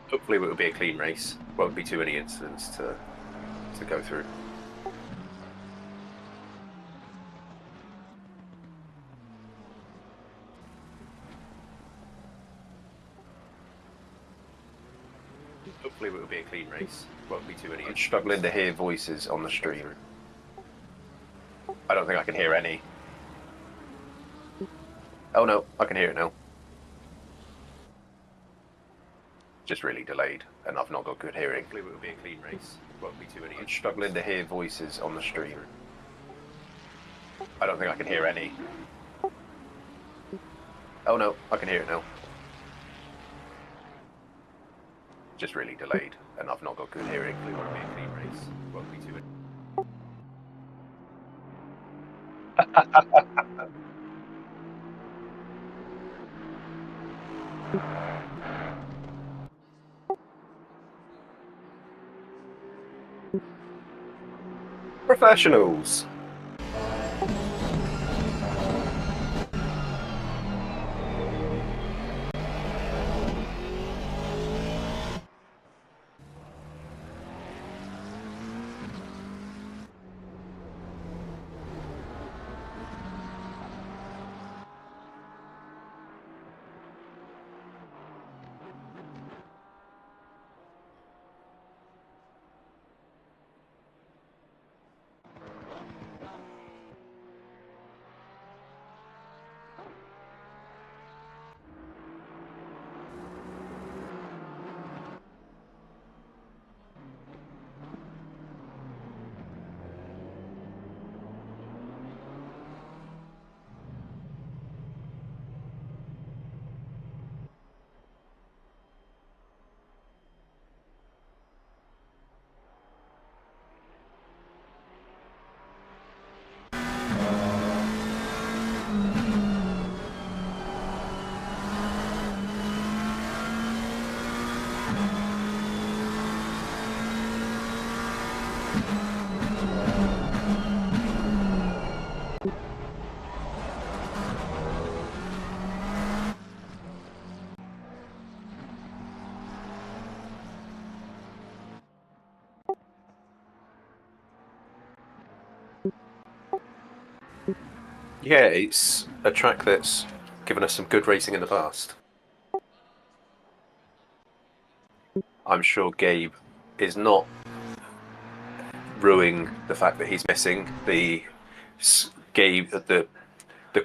Hopefully it will be a clean race. Won't be too many incidents to go through. Hopefully it will be a clean race. Won't be too many. I'm struggling to hear voices on the stream. I don't think I can hear any. Oh no, I can hear it now. Just really delayed, and I've not got good hearing. Hopefully it will be a clean race. Won't be too many. I'm struggling to hear voices on the stream. I don't think I can hear any. Oh no, I can hear it now. Just really delayed, and I've not got good hearing. Hopefully it will be a clean race. Won't be too many. Professionals. Yeah, it's a track that's given us some good racing in the past. I'm sure Gabe is not ruining the fact that he's missing the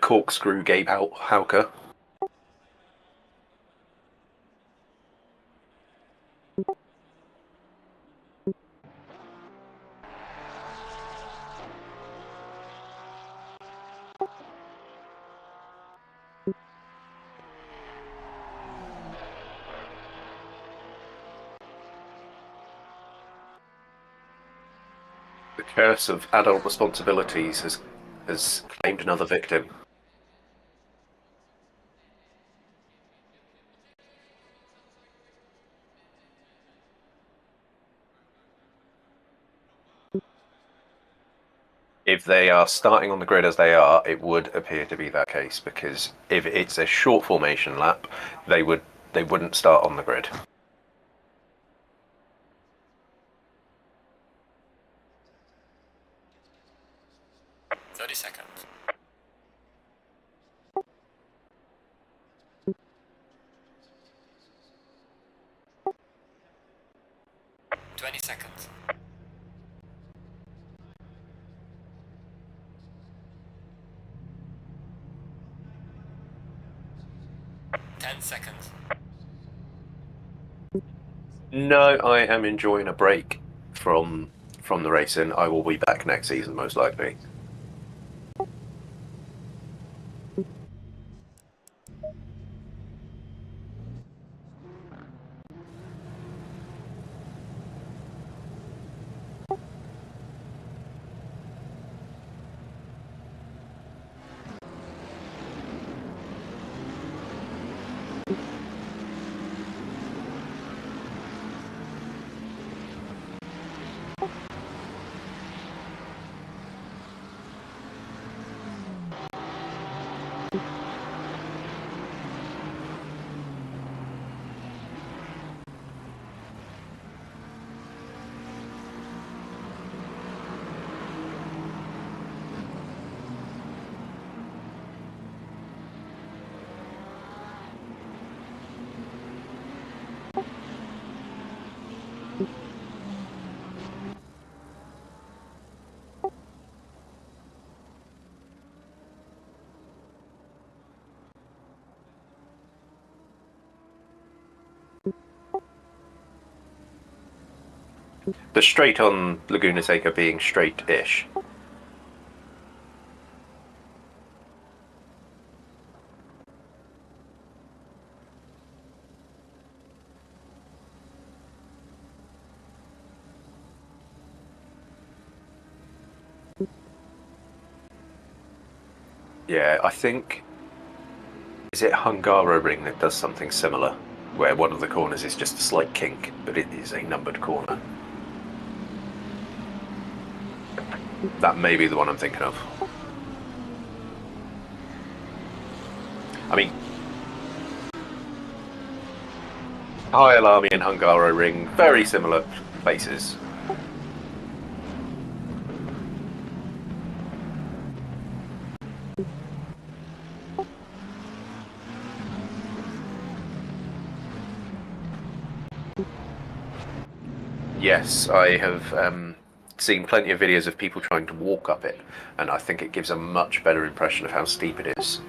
corkscrew Gabe Hauker. The curse of adult responsibilities has claimed another victim. If they are starting on the grid as they are, it would appear to be that case, because if it's a short formation lap, they wouldn't start on the grid. Seconds. 20 seconds. 10 seconds. No, I am enjoying a break from the racing. I will be back next season, most likely. The straight on Laguna Seca being straight-ish. Yeah, I think... Is it Hungaroring that does something similar? Where one of the corners is just a slight kink, but it is a numbered corner. That may be the one I'm thinking of. I mean... High Alarmy and Hungaroring, very similar places. Yes, I have seen plenty of videos of people trying to walk up it, and I think it gives a much better impression of how steep it is.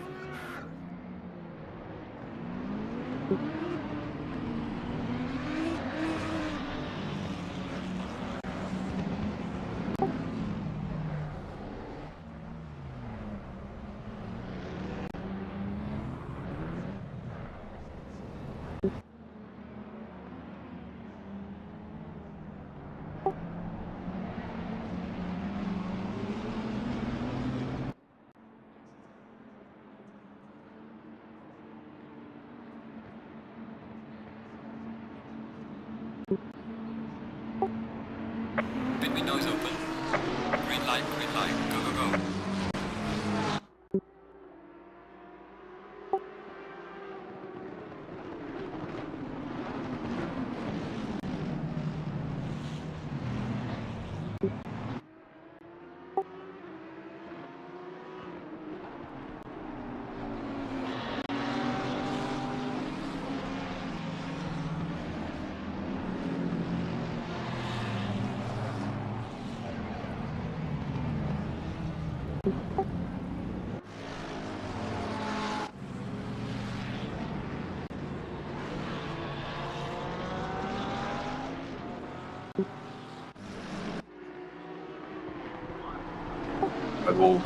Pit window is open. Green light, go, go, go.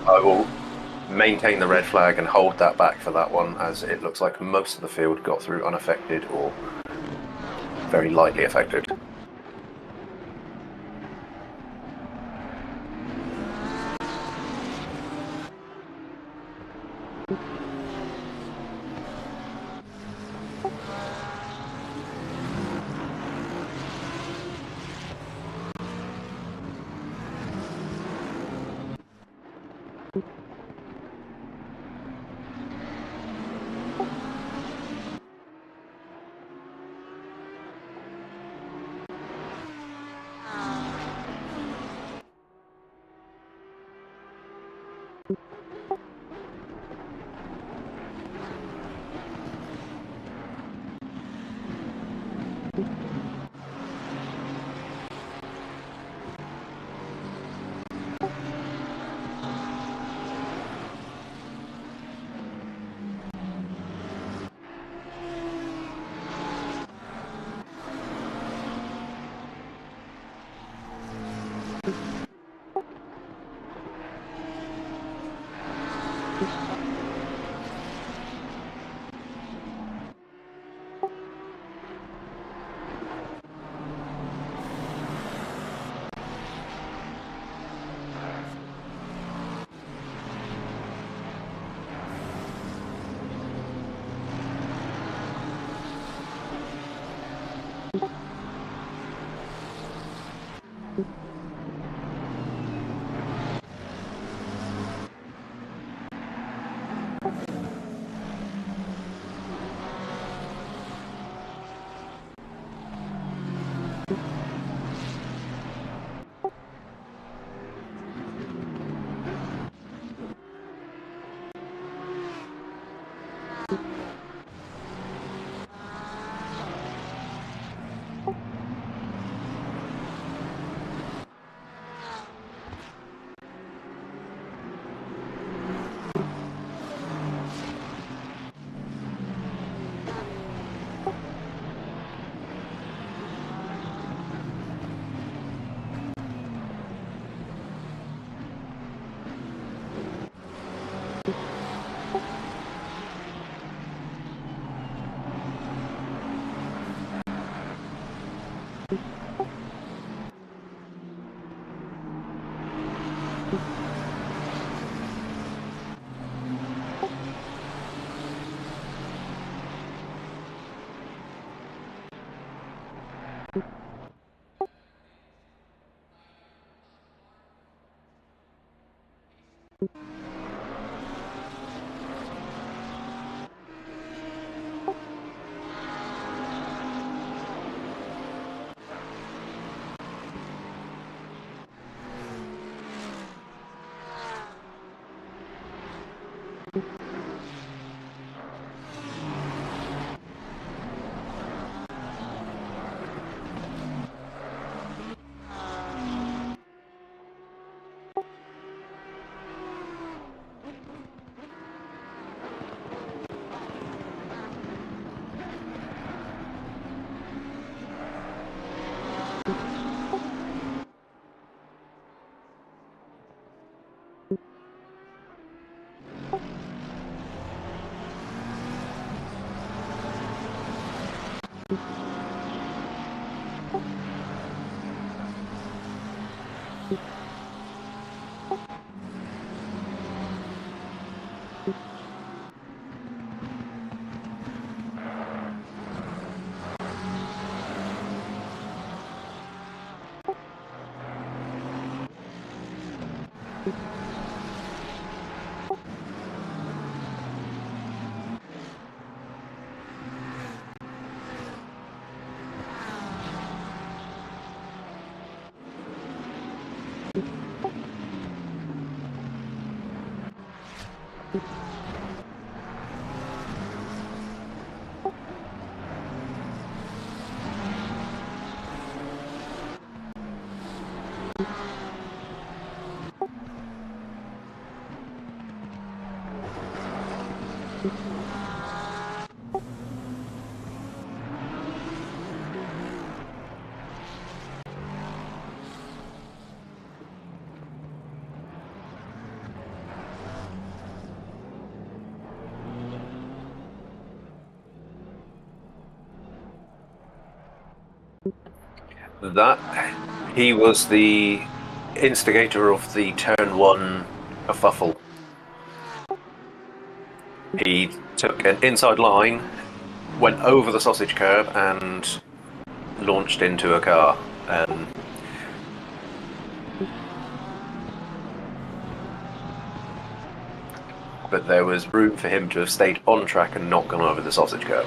I will maintain the red flag and hold that back for that one, as it looks like most of the field got through unaffected or very lightly affected. That he was the instigator of the turn 1 kerfuffle. He took an inside line, went over the sausage curb, and launched into a car. But there was room for him to have stayed on track and not gone over the sausage curb.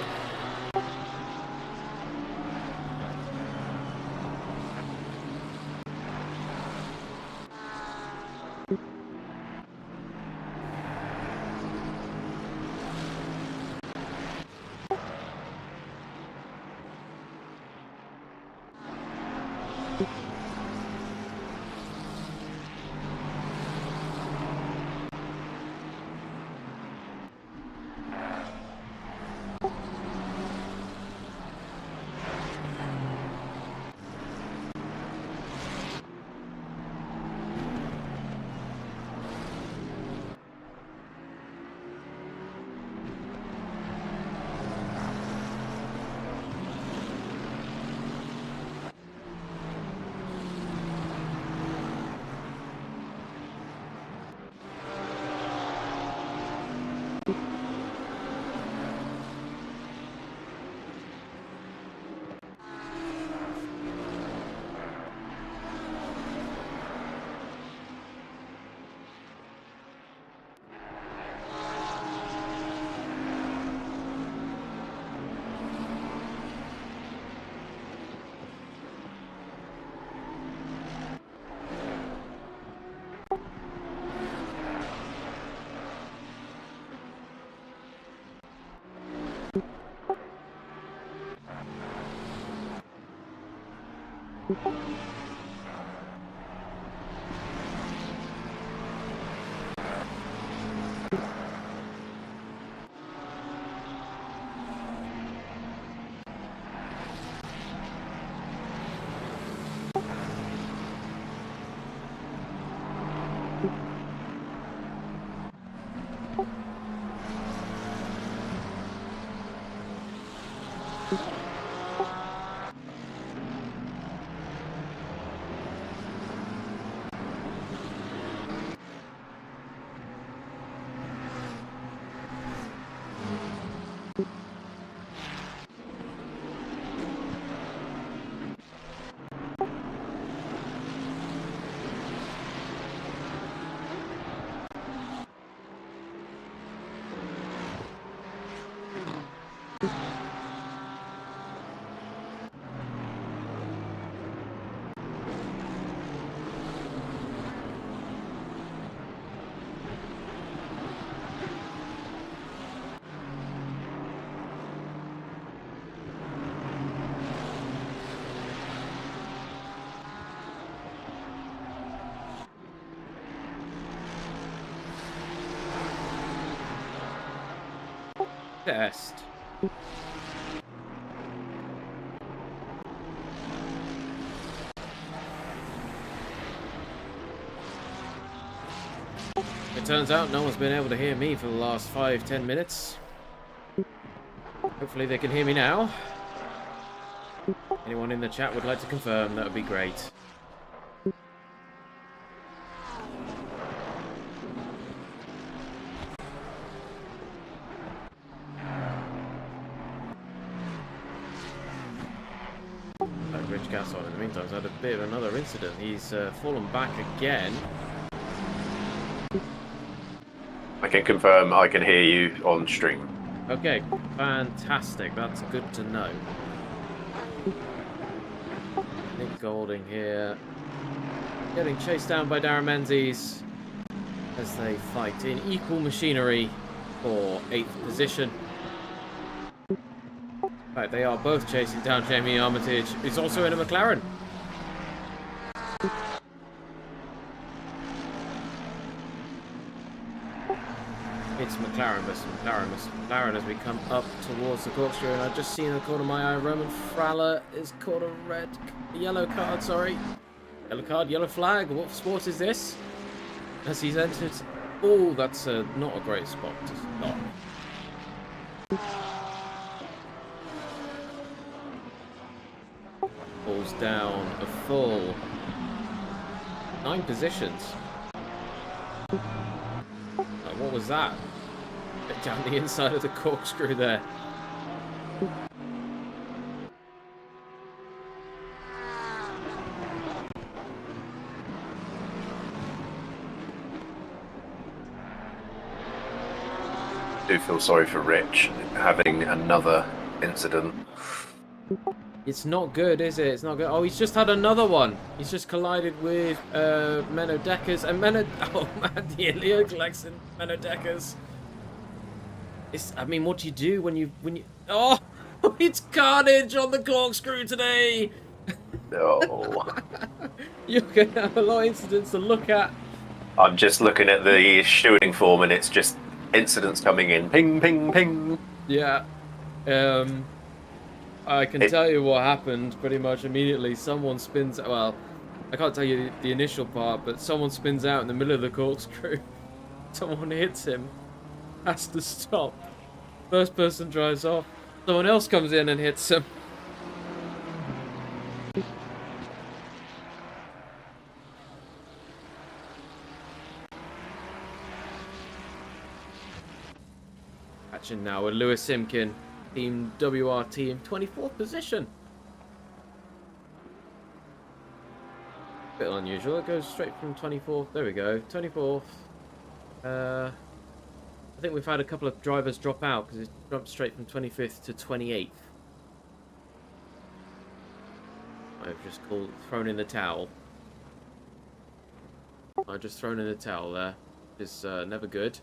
Test. It turns out no one's been able to hear me for the last 5-10 minutes. Hopefully they can hear me now. Anyone in the chat would like to confirm, that would be great. Rich Gasson, in the meantime, has had a bit of another incident. He's fallen back again. I can confirm I can hear you on stream. Okay, fantastic. That's good to know. Nick Golding here. Getting chased down by Darren Menzies as they fight in equal machinery for 8th position. In fact, they are both chasing down Jamie Armitage, who's also in a McLaren. It's McLaren versus McLaren versus McLaren as we come up towards the corkscrew, and I've just seen in the corner of my eye Roman Fralla is caught a yellow card, sorry. Yellow card, yellow flag. What sport is this? As he's entered. Oh, that's not a great spot to stop. Falls down a full 9 positions. What was that? Down the inside of the corkscrew there. I do feel sorry for Rich having another incident. It's not good, is it? It's not good. Oh, he's just had another one. He's just collided with Menno Deckers and oh man, the Leo collects Menno Deckers. I mean, what do you do when you oh, it's carnage on the corkscrew today. No. You're gonna have a lot of incidents to look at. I'm just looking at the shooting form and it's just incidents coming in. Ping, ping, ping. Yeah. I can tell you what happened pretty much immediately. Someone spins... Well, I can't tell you the initial part, but someone spins out in the middle of the corkscrew. Someone hits him. Has to stop. First person drives off. Someone else comes in and hits him. Catching now with Lewis Simkin. Team WRT in 24th position. Bit unusual. It goes straight from 24th. There we go. 24th. I think we've had a couple of drivers drop out because it jumped straight from 25th to 28th. I've just thrown in the towel. I've just thrown in the towel there. It's never good.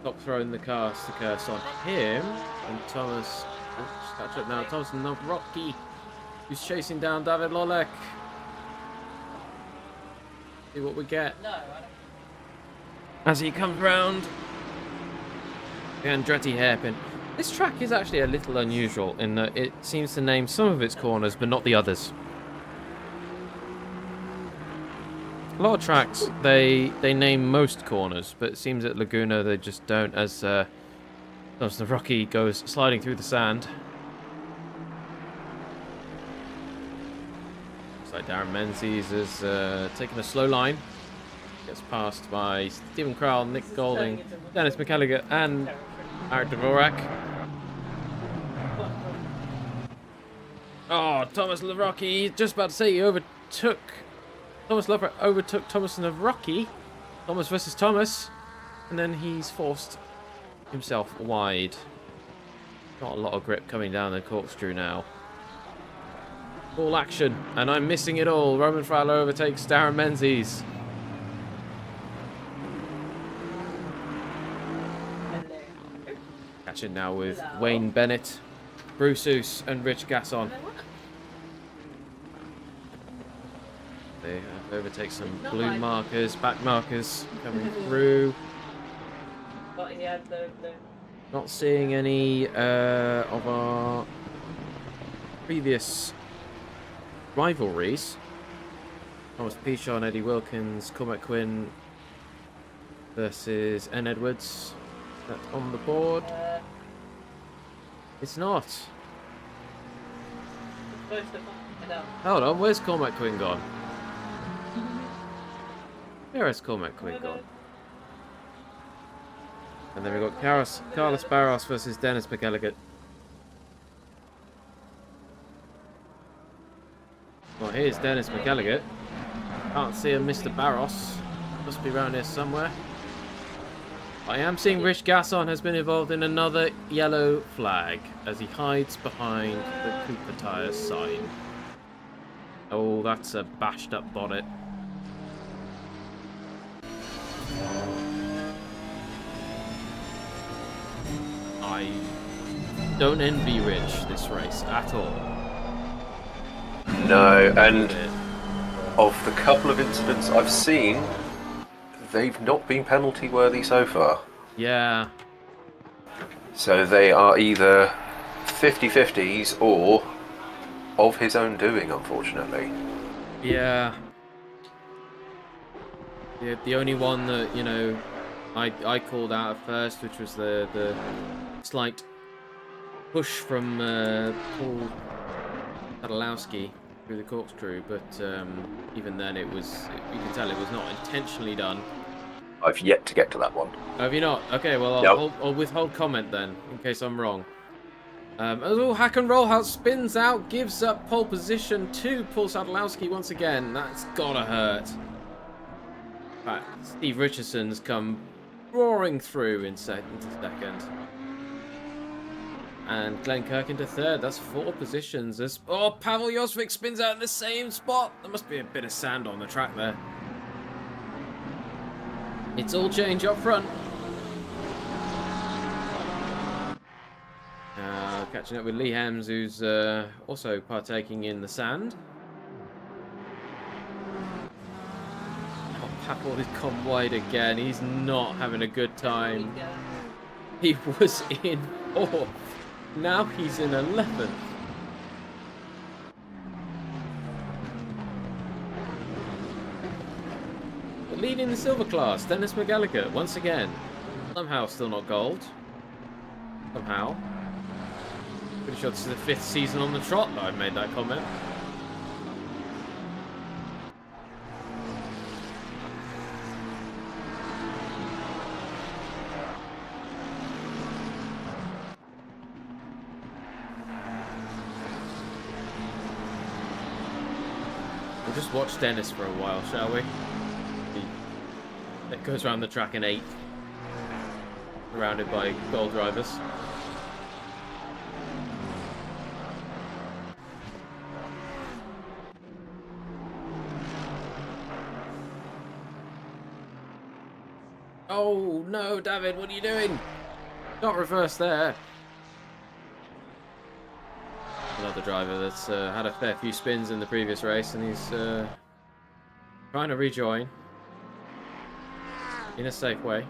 Stop throwing the curse on him. And Thomas, catch up now. Thomas Nowrocki, who's chasing down David Lolek. See what we get. No, I don't. As he comes round. The Andretti hairpin. This track is actually a little unusual in that it seems to name some of its corners, but not the others. A lot of tracks, they name most corners, but it seems at Laguna they just don't, as the Rocky goes sliding through the sand. Looks like Darren Menzies is taking a slow line. Gets passed by Stephen Crowell, Nick Golding, Dennis McCalliger, and Eric Dvorak. Oh, Thomas Nowrocki, just about to say he overtook... Thomas Lover overtook Thomas Nowrocki. Thomas versus Thomas. And then he's forced himself wide. Not a lot of grip coming down the corkscrew now. Full action. And I'm missing it all. Roman Fralla overtakes Darren Menzies. Catching now with Wayne Bennett. Bruce Oos and Rich Gasson. They overtake some blue markers, back markers coming through. But he had the Not seeing any of our previous rivalries. Thomas Pichon, Eddie Wilkins, Cormac Quinn versus N. Edwards. That's on the board. It's not. supposed to find out. Hold on, where's Cormac Quinn gone? Where is Cormac Quinn gone? And then we've got Carlos Barros versus Dennis McElligott. Well, here's Dennis McElligott. Can't see a Mr. Barros. Must be around here somewhere. I am seeing Rich Gasson has been involved in another yellow flag as he hides behind the Cooper Tires sign. Oh, that's a bashed up bonnet. I don't envy Rich this race at all. No, and of the couple of incidents I've seen, they've not been penalty worthy so far. Yeah. So they are either 50-50s or of his own doing, unfortunately. Yeah. The only one that, you know, I called out at first, which was the slight push from Paul Sadalowski through the corkscrew, but even then it was, you can tell it was not intentionally done. I've yet to get to that one. Have you not? Okay, well, I'll withhold comment then, in case I'm wrong. Hakan Rollhouse spins out, gives up pole position to Paul Sadalowski once again. That's gotta hurt. In fact, Steve Richardson's come roaring through into second. And Glenn Kirk into third. That's 4 positions. Pavel Josvik spins out in the same spot. There must be a bit of sand on the track there. It's all change up front. Catching up with Lee Hams, who's also partaking in the sand. Oh, Pavel has come wide again. He's not having a good time. He was in 4th. Now he's in 11th. Leading the silver class, Dennis McElligott, once again. Somehow still not gold. Somehow. Pretty sure this is the 5th season on the trot that I've made that comment. We'll just watch Dennis for a while, shall we? It goes around the track in 8th, surrounded by gold drivers. Oh no, David, what are you doing? Not reverse there. Another driver that's had a fair few spins in the previous race, and he's trying to rejoin in a safe way.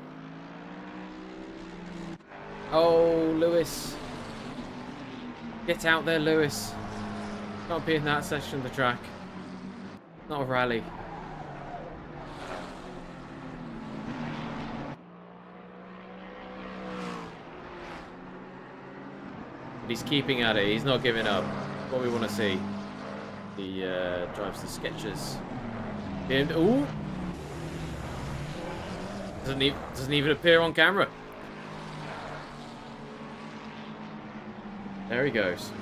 Oh, Lewis. Get out there, Lewis. Can't be in that section of the track. Not a rally. But he's keeping at it. He's not giving up. What we want to see. He drives the Skechers. Ooh. Doesn't even appear on camera. There he goes.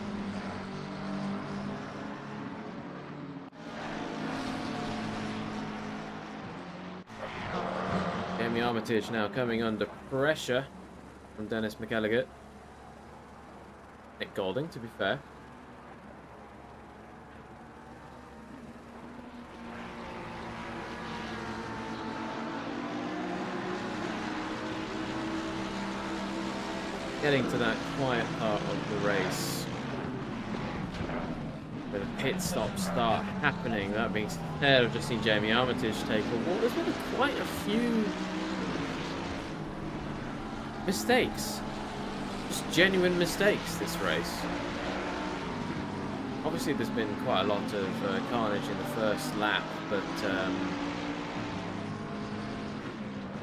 Jamie Armitage now coming under pressure from Dennis McElligott. Nick Golding, to be fair. Getting to that quiet part of the race where the pit stops start happening. That being said, I've just seen Jamie Armitage take a walk. There's been quite a few mistakes. Just genuine mistakes this race. Obviously, there's been quite a lot of carnage in the first lap, but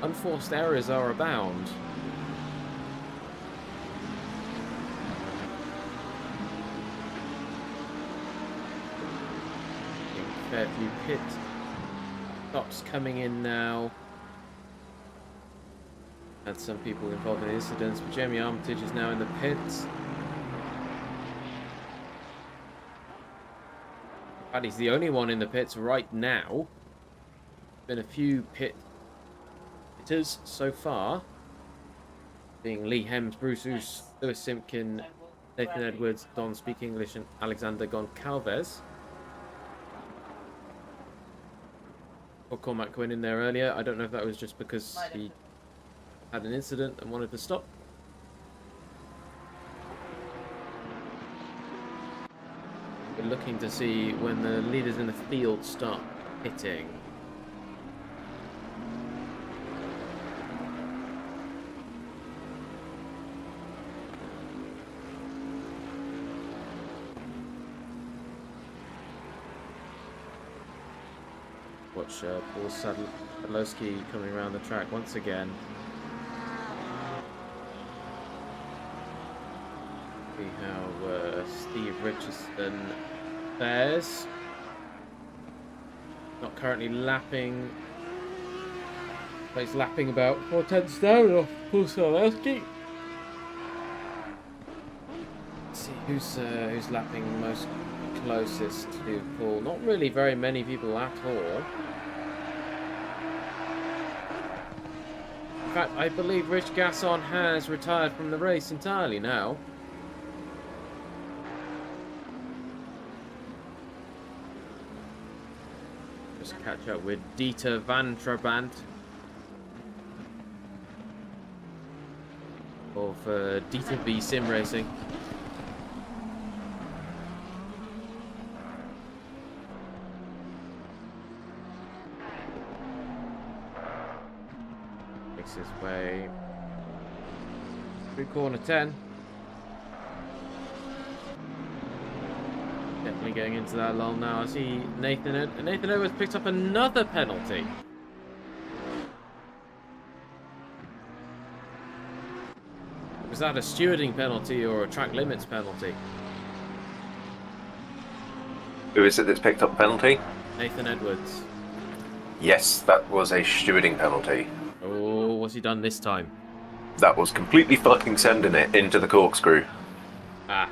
unforced errors are abound. A fair few pit stops coming in now. Had some people involved in incidents, but Jamie Armitage is now in the pits. In fact, he's the only one in the pits right now. Been a few hitters so far, being Lee Hems, Bruce Oos, Lewis Simpkin, Nathan Edwards, Don Speak English, and Alexander Goncalves. Or Cormac went in there earlier. I don't know if that was just because he had an incident and wanted to stop. We're looking to see when the leaders in the field start hitting. Watch Paul Sadlowski coming around the track once again. See how Steve Richardson fares. Not currently lapping. He's lapping about 4/10 down off Paul Sadlowski. Let's see who's lapping most closest to Paul. Not really very many people at all. In fact, I believe Rich Gasson has retired from the race entirely now. Just catch up with Dieter van Trabant of Dieter V Sim Racing. Makes his way through corner 10. Definitely getting into that lull now. I see Nathan Edwards picked up another penalty. Was that a stewarding penalty or a track limits penalty? Who is it that's picked up the penalty? Nathan Edwards. Yes, that was a stewarding penalty. Oh, what's he done this time? That was completely fucking sending it into the corkscrew. Ah.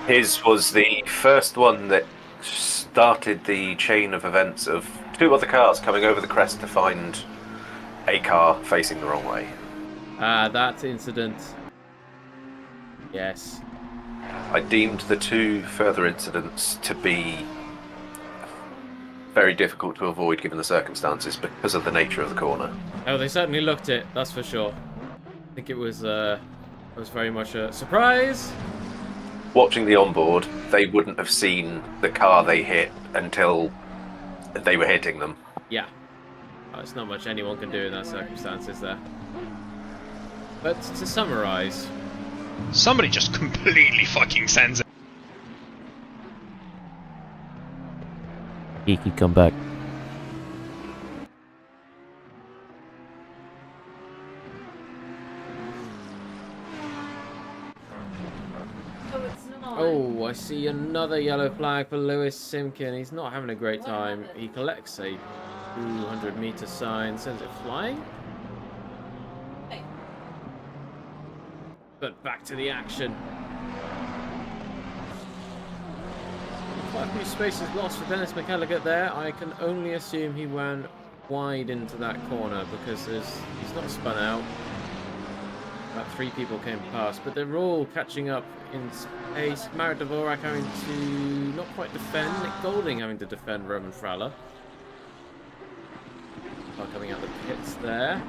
His was the first one that started the chain of events of two other cars coming over the crest to find a car facing the wrong way. Ah, that incident. Yes. I deemed the two further incidents to be very difficult to avoid given the circumstances because of the nature of the corner. Oh, they certainly looked it, that's for sure. I think it was very much a surprise. Watching the onboard, they wouldn't have seen the car they hit until they were hitting them. Yeah. Oh, it's not much anyone can do in that circumstance, is there? But to summarise... Somebody just completely fucking sends it. He could come back. Oh, I see another yellow flag for Lewis Simpkin. He's not having a great time. He collects a 200-meter sign, sends it flying. But back to the action. Quite a few spaces lost for Dennis McElligott there. I can only assume he ran wide into that corner because he's not spun out. About 3 people came past, but they're all catching up in space. Marit Dvorak having to not quite defend. Nick Golding having to defend Roman Fralla. Coming out the pits there.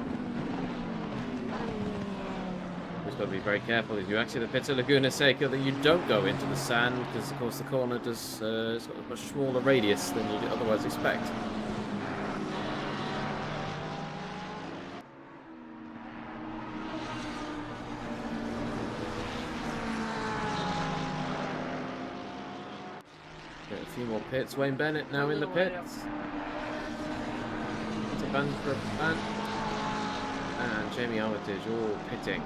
You've got to be very careful as you exit the pits at Laguna Seca that you don't go into the sand, because of course the corner does it's got a much smaller radius than you'd otherwise expect. Get a few more pits. Wayne Bennett now in the pits. It's a band for a band. And Jamie Armitage all pitting.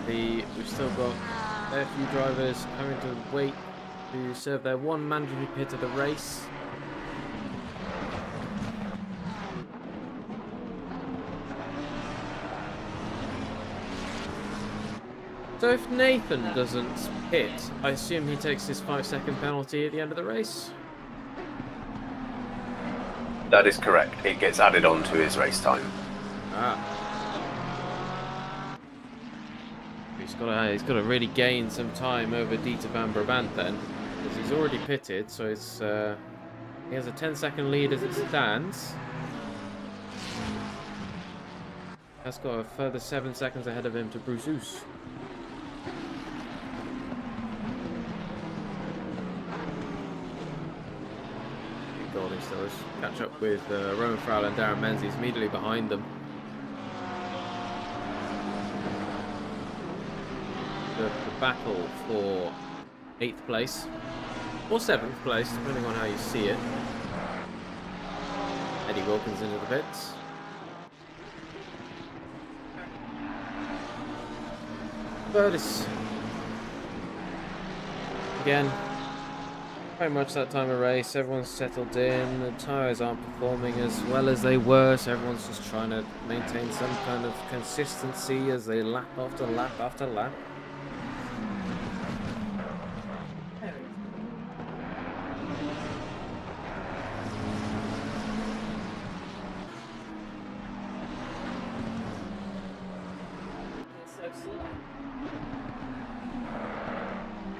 We've still got a few drivers having to wait to serve their one mandatory pit of the race. So if Nathan doesn't pit, I assume he takes his 5-second penalty at the end of the race? That is correct. It gets added on to his race time. Ah. He's got to really gain some time over Dieter van Brabant then, because he's already pitted, so it's he has a 10-second lead as it stands. That's got a further 7 seconds ahead of him to Bruce Oos. Golding still is catch up with Roman Frowell and Darren Menzies immediately behind them. The battle for 8th place or 7th place, depending on how you see it. Eddie Wilkins into the pits. But it's again very much that time of race. Everyone's settled in. The tyres aren't performing as well as they were, so everyone's just trying to maintain some kind of consistency as they lap after lap after lap.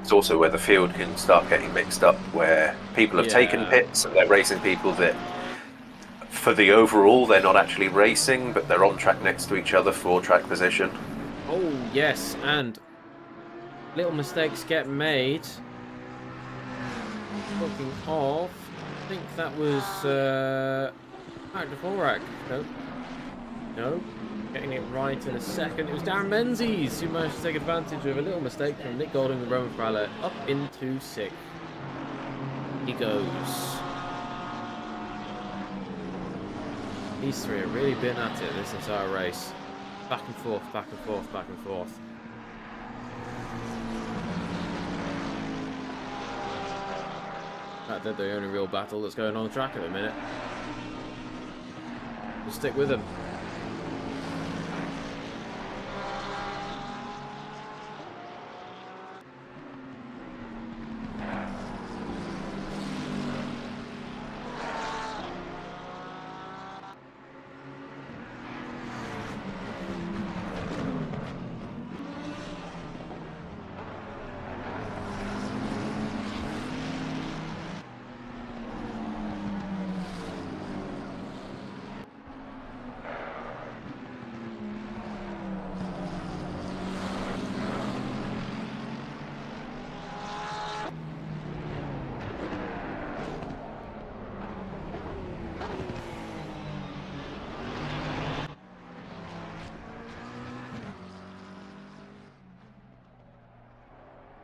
It's also where the field can start getting mixed up, where people have taken pits and they're racing people that, for the overall, they're not actually racing, but they're on track next to each other for track position. Oh, yes, and little mistakes get made. Talking of, I think that was Actor Forak. No. Getting it right in a second. It was Darren Menzies who managed to take advantage of a little mistake from Nick Golding and Roman Frowell up into 6th. He goes. These three have really been at it this entire race. Back and forth, back and forth, back and forth. They're the only real battle that's going on the track at the minute. We'll stick with them.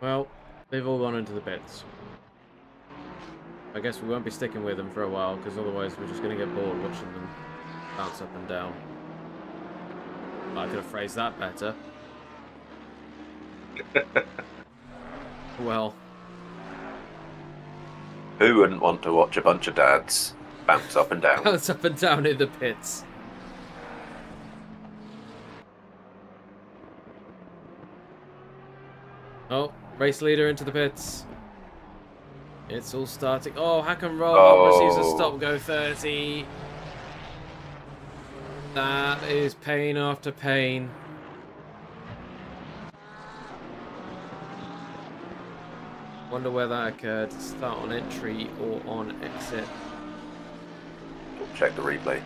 Well, they've all gone into the pits. I guess we won't be sticking with them for a while, because otherwise we're just going to get bored watching them bounce up and down. I could have phrased that better. Well. Who wouldn't want to watch a bunch of dads bounce up and down? Bounce up and down in the pits. Oh, race leader into the pits. It's all starting. Oh, Hakan Roll receives a stop go 30. That is pain after pain. Wonder where that occurred. Start on entry or on exit. Check the replay.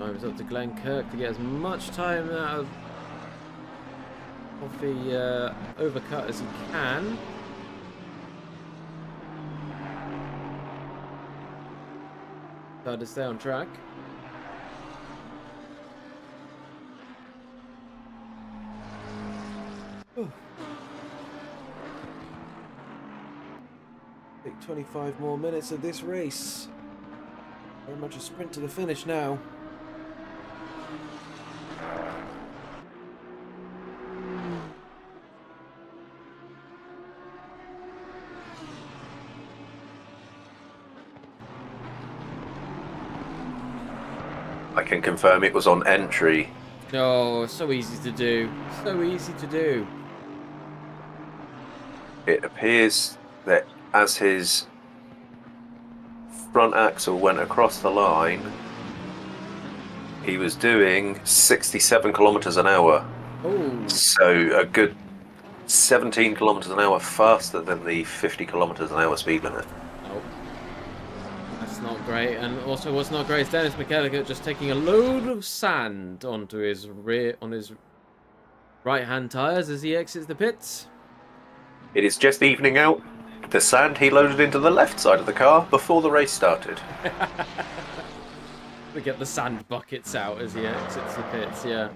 Time's up to Glenn Kirk to get as much time out of the overcut as he can. Try to stay on track. Take 25 more minutes of this race. Very much a sprint to the finish now. I can confirm it was on entry. Oh, so easy to do. So easy to do. It appears that as his front axle went across the line, he was doing 67 kilometers an hour. Oh, So a good 17 kilometers an hour faster than the 50 kilometers an hour speed limit. no. That's not great. And also what's not great is Dennis McKelligot just taking a load of sand onto his right-hand tyres as he exits the pits. It is just evening out. The sand he loaded into the left side of the car before the race started. We get the sand buckets out as he exits the pits, yeah.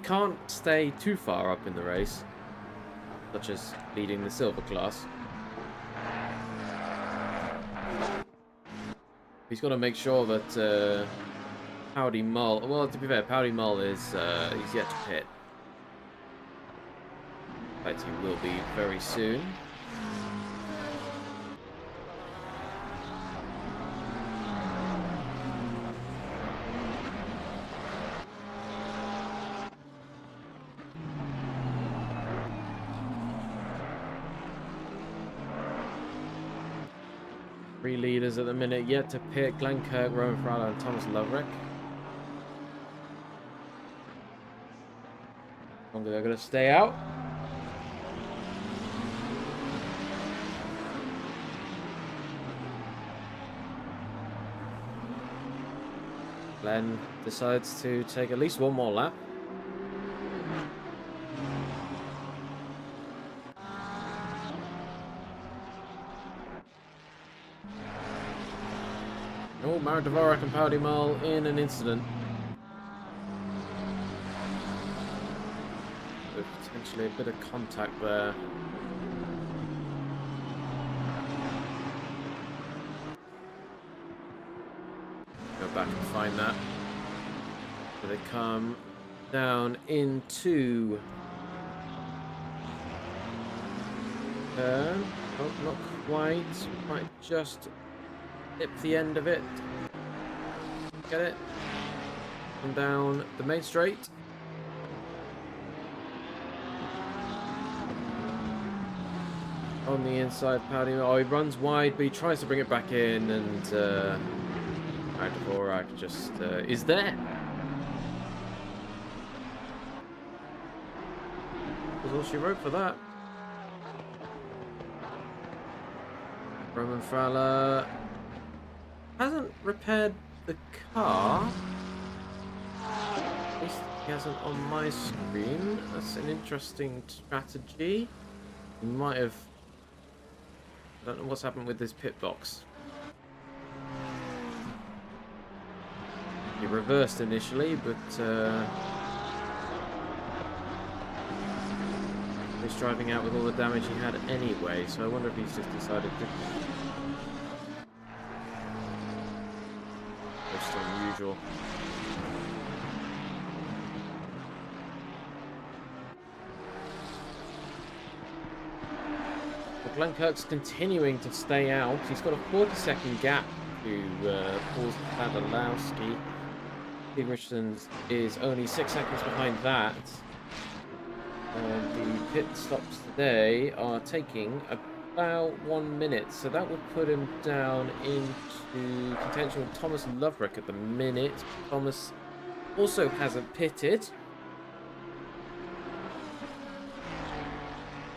Can't stay too far up in the race, such as leading the silver class. He's got to make sure that Powdy Mull, well, to be fair, Powdy Mull is he's yet to pit. In fact, he will be very soon. Three leaders at the minute, yet to pit: Glenn Kirk, Roman Frala, and Thomas Loverick. Longer they're going to stay out. Glenn decides to take at least one more lap. Oh, Mara Dvorak and Powdy Mull in an incident. With potentially a bit of contact there. Go back and find that. So they come down into turn. Oh, not quite. Might just dip the end of it. Get it? Come down the main straight. On the inside, Powdy. Oh, he runs wide, but he tries to bring it back in, and Dvorak just is there. That's all she wrote for that. Roman Frala hasn't repaired the car. At least he hasn't on my screen. That's an interesting strategy. He might have. I don't know what's happened with this pit box. He reversed initially, but he's driving out with all the damage he had anyway, so I wonder if he's just decided to. Most unusual. Well, Glenn Kirk's continuing to stay out. He's got a 40-second gap to Paul Sadalowski. Steve Richardson is only 6 seconds behind that. The pit stops today are taking about 1 minute, so that would put him down into contention with Thomas Loverick at the minute. Thomas also hasn't pitted.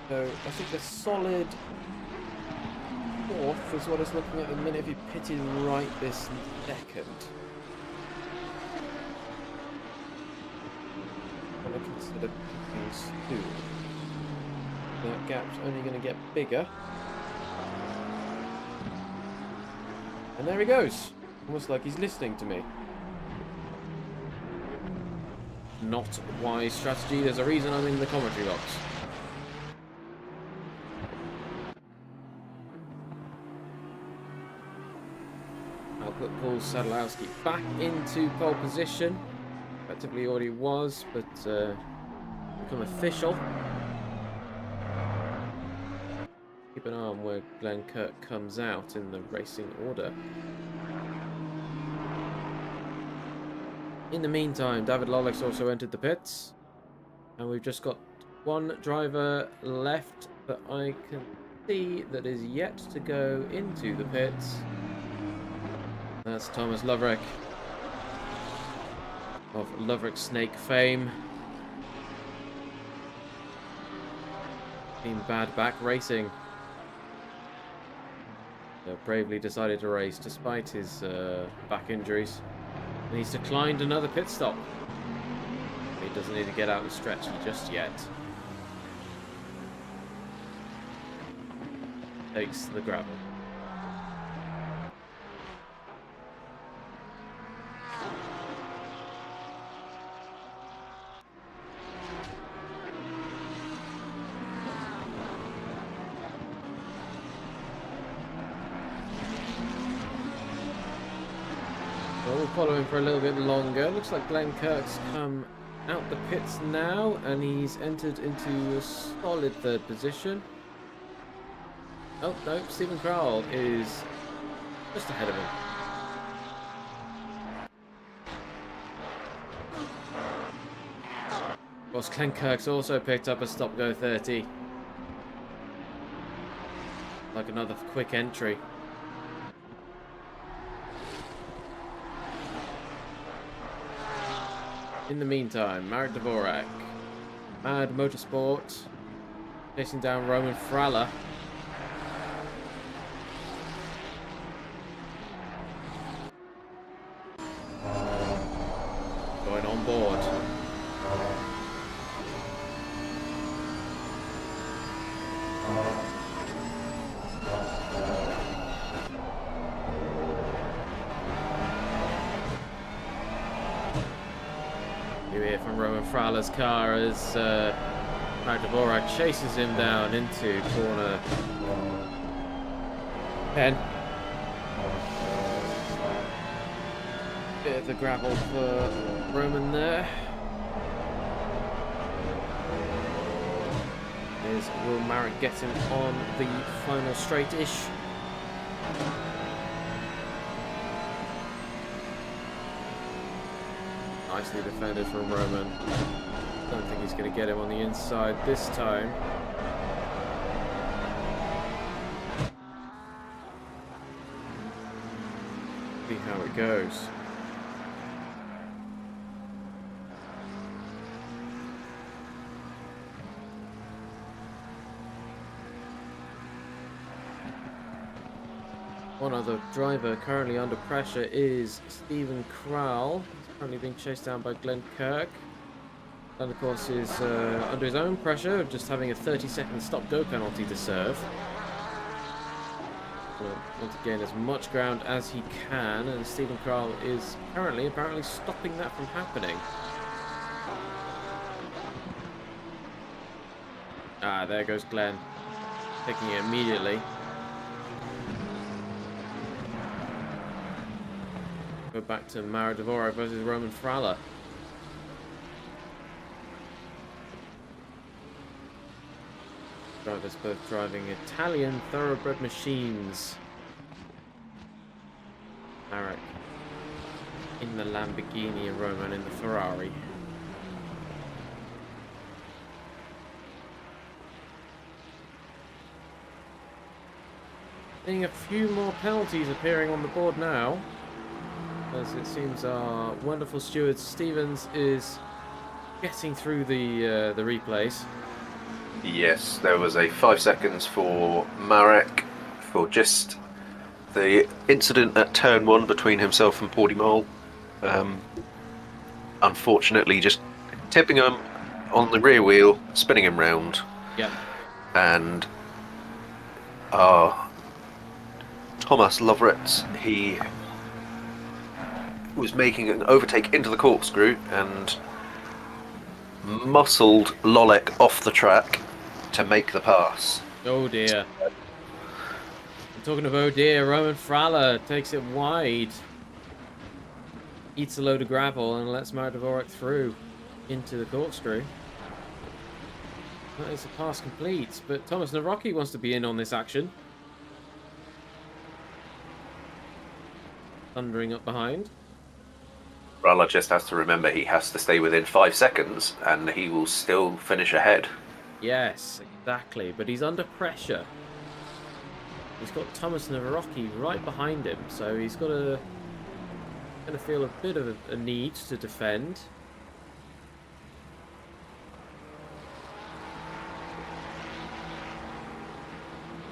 So I think the solid fourth is what it's looking at the minute if he pitted right this second. going to consider picking soon. That gap's only going to get bigger. And there he goes. Almost like he's listening to me. Not wise strategy. There's a reason I'm in the commentary box. I'll put Paul Sadlowski back into pole position. Effectively already was, but become official. Keep an eye on where Glenn Kirk comes out in the racing order. In the meantime, David Lollex also entered the pits. And we've just got one driver left that I can see that is yet to go into the pits. That's Thomas Loverick of Loverick Snake fame. Team Bad Back Racing. Bravely decided to race despite his back injuries. And he's declined another pit stop. He doesn't need to get out and stretch just yet. Takes the gravel. Well, we'll follow him for a little bit longer. Looks like Glenn Kirk's come out the pits now, and he's entered into a solid third position. Oh, no, Stephen Crowell is just ahead of him. Whilst Glenn Kirk's also picked up a stop-go 30. Like another quick entry. In the meantime, Marek Dvorak, Mad Motorsport, chasing down Roman Fralla. Going on board. You hear from Roman Fralla's car as Marek Dvorak chases him down into corner 10. Bit of the gravel for Roman there. Will Marek get him on the final straight-ish? Nicely defended from Roman. Don't think he's going to get him on the inside this time. See how it goes. One other driver currently under pressure is Stephen Crowell. He's currently being chased down by Glenn Kirk. And of course is under his own pressure, just having a 30-second stop-go penalty to serve. Want to gain as much ground as he can, and Stephen Crowell is currently apparently stopping that from happening. Ah, there goes Glenn, taking it immediately. Go back to Marek Dvorak versus Roman Fralla. Drivers both driving Italian thoroughbred machines. Marek in the Lamborghini and Roman in the Ferrari. Seeing a few more penalties appearing on the board now, as it seems our wonderful steward Stevens is getting through the replays. Yes, there was a 5 seconds for Marek for just the incident at turn 1 between himself and Portimao. Unfortunately, just tipping him on the rear wheel, spinning him round, Yep. and Thomas Loveretts, he was making an overtake into the corkscrew and muscled Lolek off the track to make the pass. Oh dear. I'm talking of oh dear, Roman Frala takes it wide. Eats a load of gravel and lets Marek Dvorak through into the corkscrew. That is a pass complete, but Thomas Nawrocki wants to be in on this action. Thundering up behind. Rala just has to remember he has to stay within 5 seconds and he will still finish ahead. Yes, exactly, but he's under pressure. He's got Thomas Nawrocki right behind him, so he's got to feel a bit of a need to defend.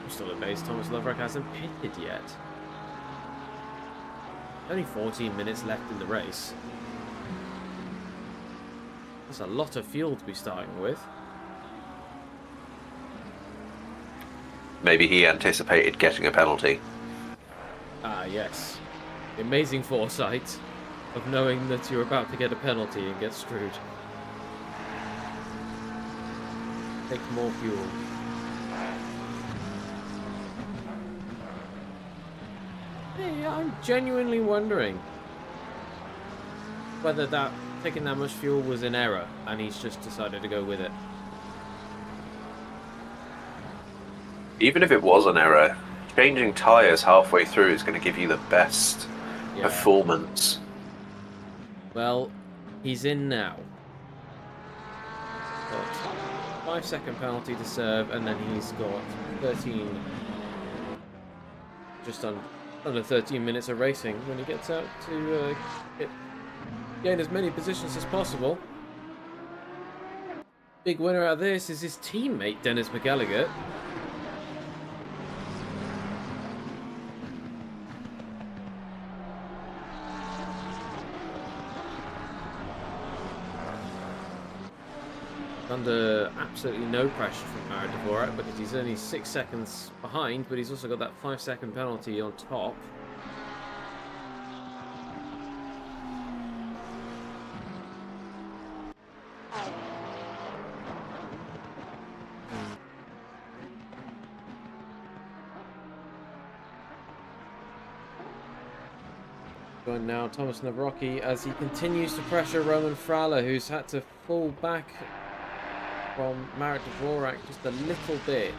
I'm still amazed Thomas Loverak hasn't pitted yet. Only 14 minutes left in the race. That's a lot of fuel to be starting with. Maybe he anticipated getting a penalty. Ah, yes. The amazing foresight of knowing that you're about to get a penalty and get screwed. Take more fuel. Hey, I'm genuinely wondering whether that taking that much fuel was an error and he's just decided to go with it. Even if it was an error, changing tyres halfway through is going to give you the best performance. Well, he's in now. Got 5-second penalty to serve, and then he's got 13, just under 13 minutes of racing when he gets out to gain as many positions as possible. Big winner out of this is his teammate Dennis McGallagher. Under absolutely no pressure from Marek Dvorak because he's only 6 seconds behind, but he's also got that 5-second penalty on top. Going now, Thomas Nawrocki, as he continues to pressure Roman Frala, who's had to fall back from Marek Dvorak just a little bit.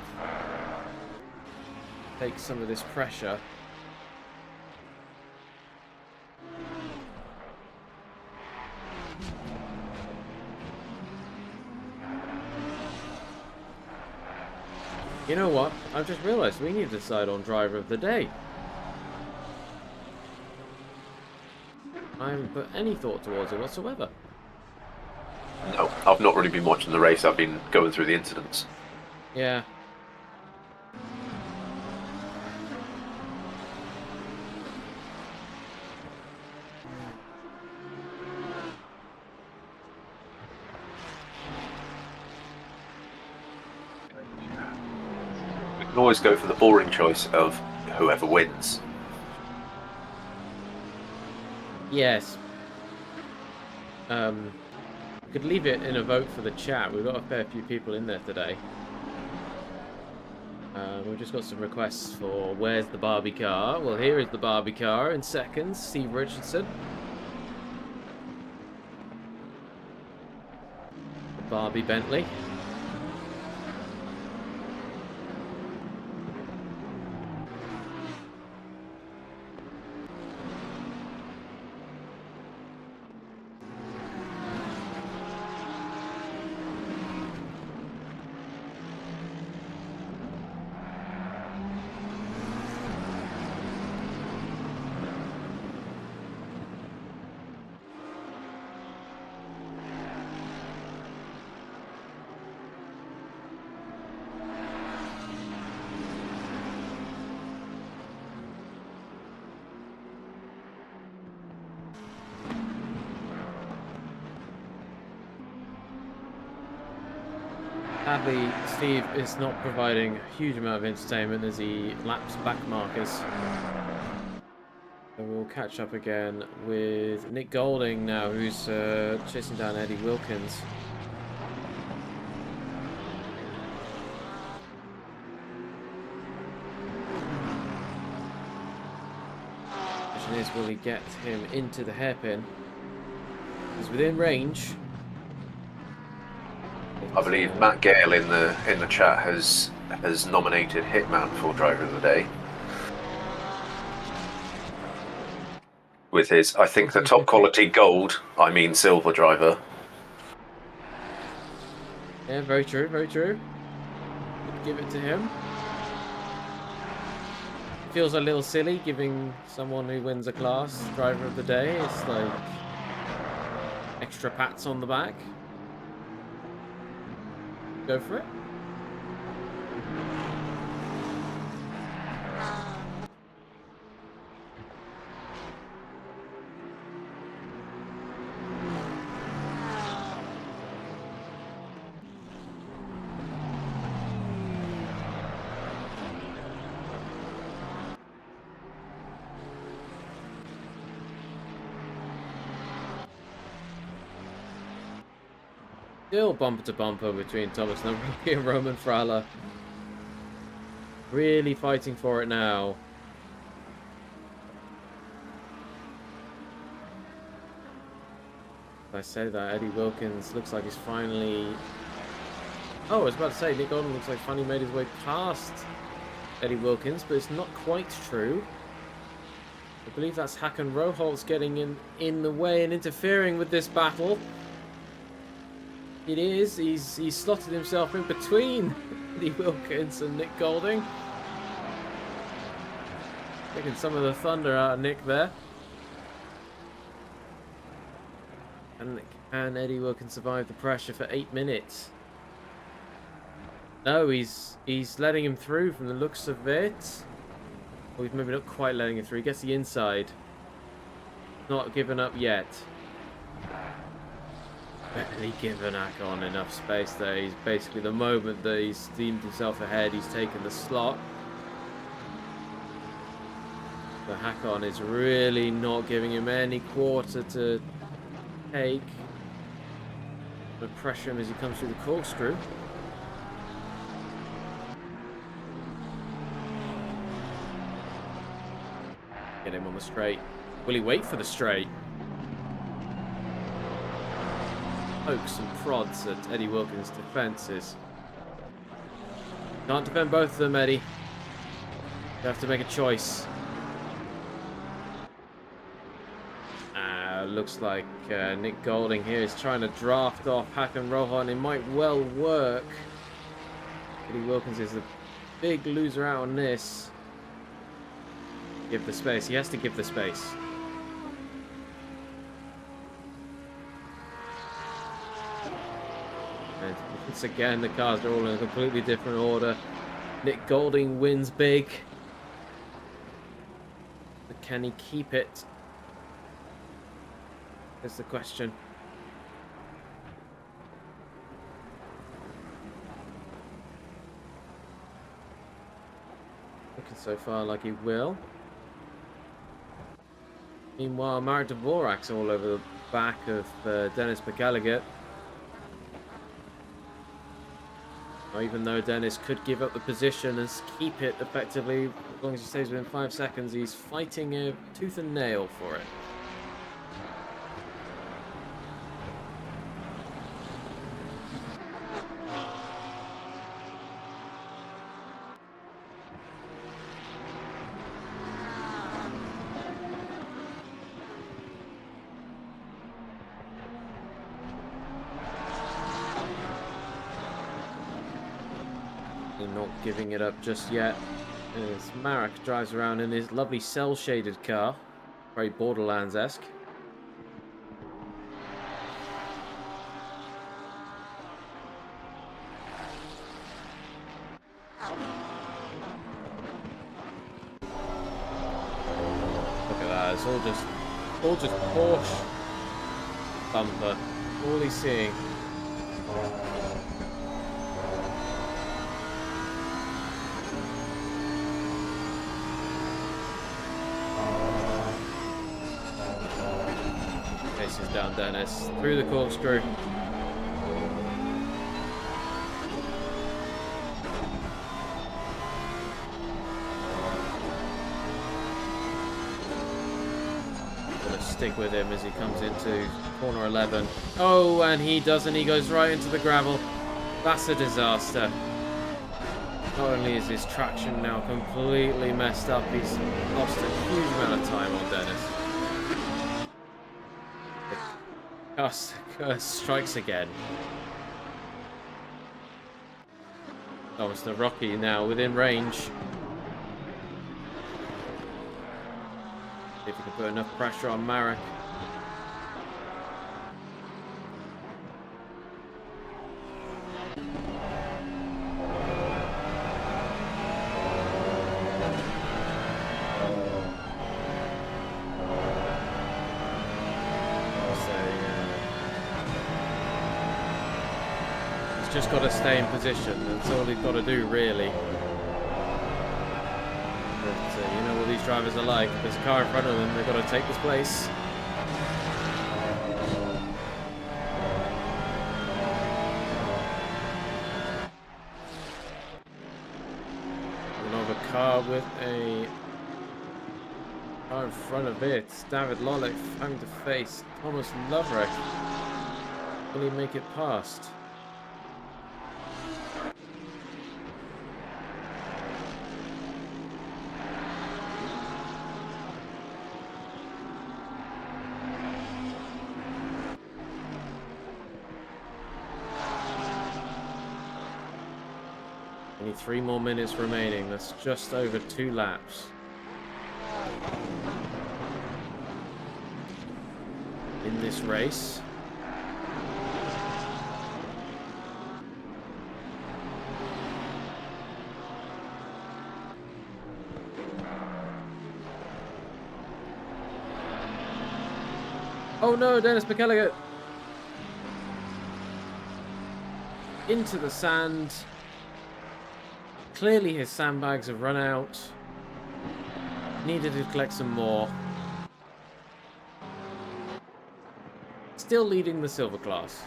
Take some of this pressure. You know what? I've just realised we need to decide on driver of the day. I haven't put any thought towards it whatsoever. No, I've not really been watching the race, I've been going through the incidents. Yeah. We can always go for the boring choice of whoever wins. Yes. We could leave it in a vote for the chat. We've got a fair few people in there today. We've just got some requests for where's the Barbie car. Well, here is the Barbie car in seconds. Steve Richardson. The Barbie Bentley. Sadly, Steve is not providing a huge amount of entertainment as he laps back markers. So we'll catch up again with Nick Golding now, who's chasing down Eddie Wilkins. The question is, will he get him into the hairpin? He's within range. I believe Matt Gale in the chat has nominated Hitman for Driver of the Day. With his, I think, the top quality gold, I mean silver driver. Yeah, very true, very true. Give it to him. Feels a little silly giving someone who wins a class Driver of the Day. It's like extra pats on the back. Go for it. Still bumper to bumper between Thomas Nowicki and Roman Frala. Really fighting for it now. If I say that, Eddie Wilkins looks like he's finally... Oh, I was about to say, Nick Golden looks like finally made his way past Eddie Wilkins, but it's not quite true. I believe that's Hakan Roholtz getting in the way and interfering with this battle. It is. He's slotted himself in between Eddie Wilkins and Nick Golding. Taking some of the thunder out of Nick there. And can Eddie Wilkins survive the pressure for 8 minutes? No, he's letting him through from the looks of it. Or he's maybe not quite letting him through. He gets the inside. Not given up yet. Barely given Hakan enough space there. He's basically, the moment that he's steamed himself ahead, he's taken the slot. But Hakan is really not giving him any quarter to take. But pressure him as he comes through the corkscrew. Get him on the straight. Will he wait for the straight? Pokes and prods at Eddie Wilkins' defences. Can't defend both of them, Eddie. You have to make a choice. Looks like Nick Golding here is trying to draft off Hakan Roholtz, and it might well work. Eddie Wilkins is the big loser out on this. Give the space. He has to give the space. And once again, the cars are all in a completely different order. Nick Golding wins big. But can he keep it? That's the question. Looking so far like he will. Meanwhile, Marek Dvorak's all over the back of Dennis McGallagher. Even though Dennis could give up the position and keep it effectively, as long as he stays within 5 seconds, he's fighting a tooth and nail for it. Not giving it up just yet as Marek drives around in his lovely cell-shaded car, very Borderlands-esque. Look at that, it's all just Porsche bumper, all he's seeing. paces down Dennis. Through the corkscrew. Gonna stick with him as he comes into corner 11. Oh, and he doesn't. He goes right into the gravel. That's a disaster. Not only is his traction now completely messed up, he's lost a huge amount of time on Dennis. The curse strikes again. Thomas the Rocky now within range. See if he can put enough pressure on Marek. Just got to stay in position. That's all he's got to do, really. But you know what these drivers are like. There's a car in front of them. They've got to take this place. Another car with a car in front of it. David Lolek having to face Thomas Lovrek. Will he make it past? Only 3 more minutes remaining. That's just over 2 laps. In this race. Oh no, Dennis McElligott! Into the sand. Clearly his sandbags have run out. Needed to collect some more. Still leading the silver class.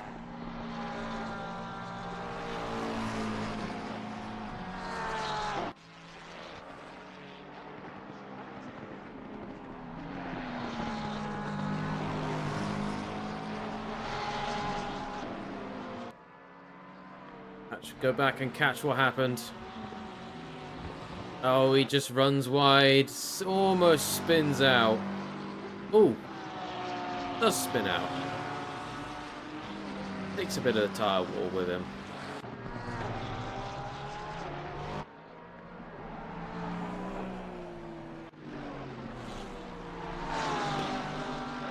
Go back and catch what happened. Oh, he just runs wide. Almost spins out. Oh, does spin out. Takes a bit of the tire wall with him.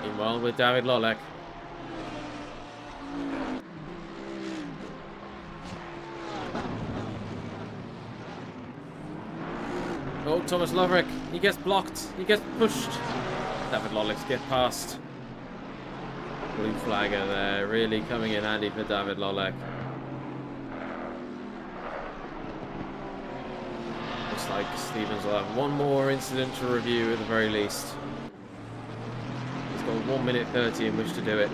Meanwhile, with David Lolek. Oh, Thomas Lovrek, he gets blocked, he gets pushed. David Lolek gets past. Blue flagger there, really coming in handy for David Lolek. Looks like Stevens will have one more incident to review at the very least. He's got 1 minute 30 in which to do it.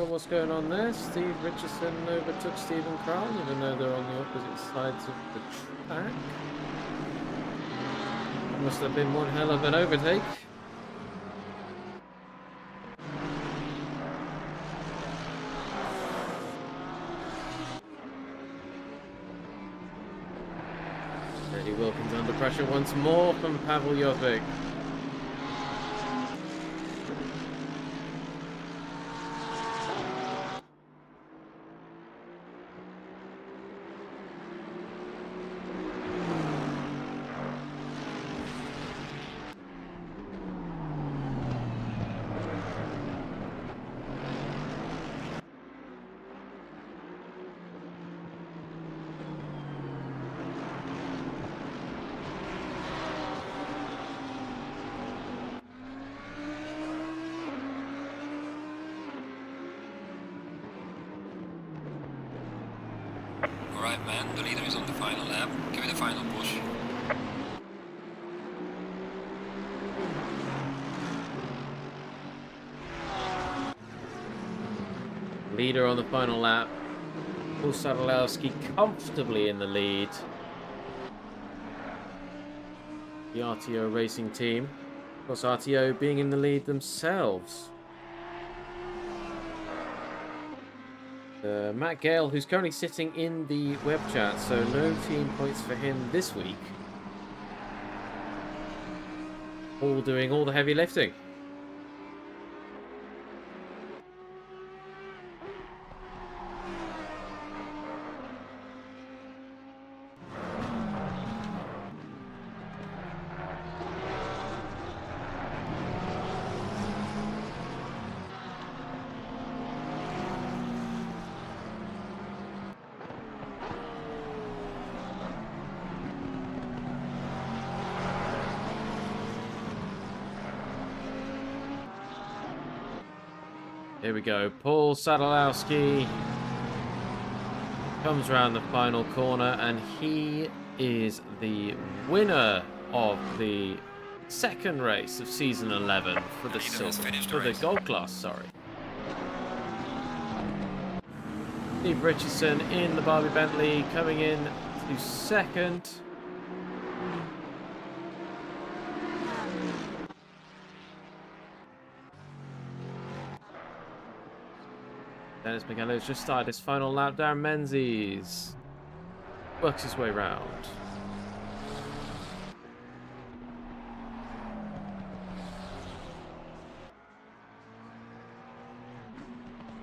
What's going on there? Steve Richardson overtook Stephen Crown, even though they're on the opposite sides of the track. That must have been one hell of an overtake. Eddie Wilkins under pressure once more from Pavel Jovic. man. The leader is on the final lap. Give it a final push. Leader on the final lap. Paul Sadalowski comfortably in the lead. The RTO racing team. Of course, RTO being in the lead themselves. Matt Gale, who's currently sitting in the web chat, so no team points for him this week. All doing all the heavy lifting. Here we go. Paul Sadalowski comes around the final corner, and he is the winner of the second race of season 11 for the gold class. Sorry. Steve Richardson in the Barbie Bentley coming in to second. Dennis McKellar's just started his final lap. Darren Menzies works his way round.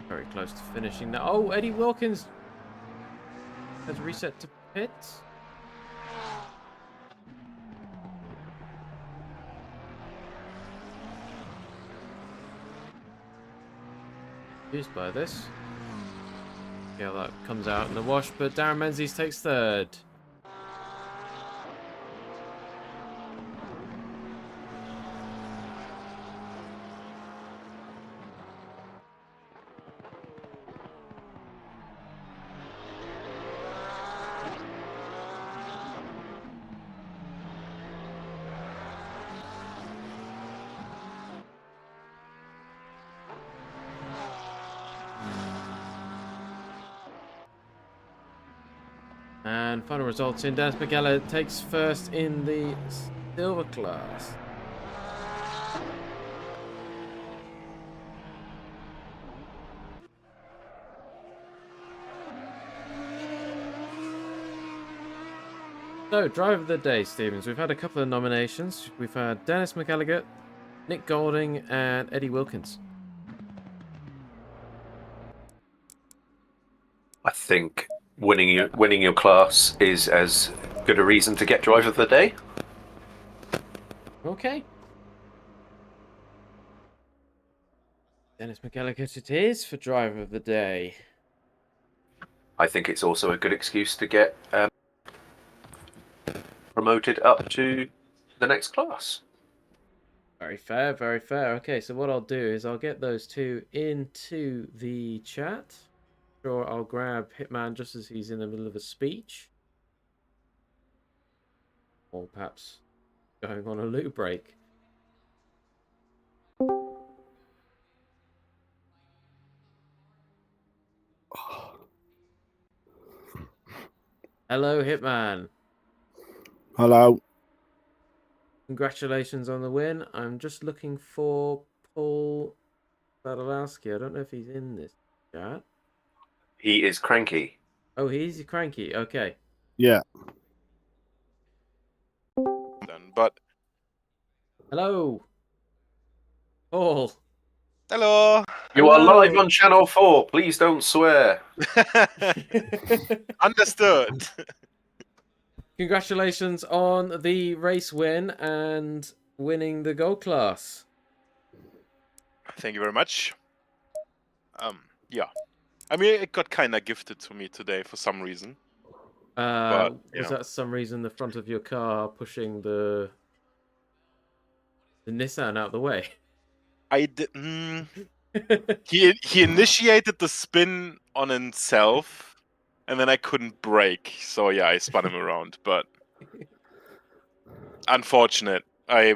Very close to finishing now. Oh, Eddie Wilkins has reset to pits. Used by this. Yeah, that comes out in the wash, but Darren Menzies takes third. And final results in. Dennis McKellar takes first in the silver class. So, driver of the day, Stevens. We've had a couple of nominations. We've had Dennis McGallagher, Nick Golding, and Eddie Wilkins. I think winning your class is as good a reason to get driver of the day. Okay. Dennis McGallagher it is for driver of the day. I think it's also a good excuse to get promoted up to the next class. Very fair, very fair. Okay, so what I'll do is I'll get those two into the chat. Sure, I'll grab Hitman just as he's in the middle of a speech. Or perhaps going on a loo break. Hello, Hitman. Hello. Congratulations on the win. I'm just looking for Paul Badalowski. I don't know if he's in this chat. He is cranky. Oh, he's cranky. Okay. Yeah. But Hello, Paul. hello. You are Hello. live on Channel 4. Please don't swear. Understood. Congratulations on the race win and winning the gold class. Thank you very much. Yeah. I mean, it got kind of gifted to me today for some reason. Was yeah. that some reason the front of your car pushing the Nissan out the way? I did. He initiated the spin on himself, and then I couldn't brake. So yeah, I spun him around. But unfortunate. I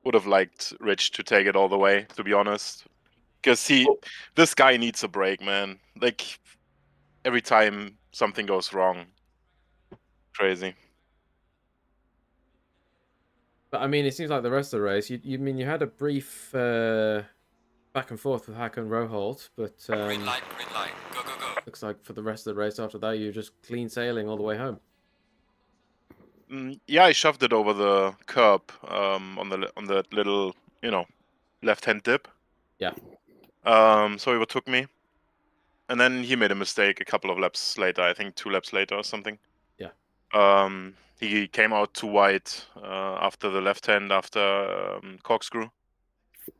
would have liked Rich to take it all the way, to be honest, because this guy needs a break, man. Like every time something goes wrong, crazy. But I mean, it seems like the rest of the race. You mean you had a brief back and forth with Hakan Roholt, but Green light, go, go, go. looks like for the rest of the race after that, you're just clean sailing all the way home. Yeah, I shoved it over the curb on the little, left-hand dip. Yeah. So he overtook me, and then he made a mistake a couple of laps later. I think 2 laps later or something. Yeah. He came out too wide after the left hand after corkscrew.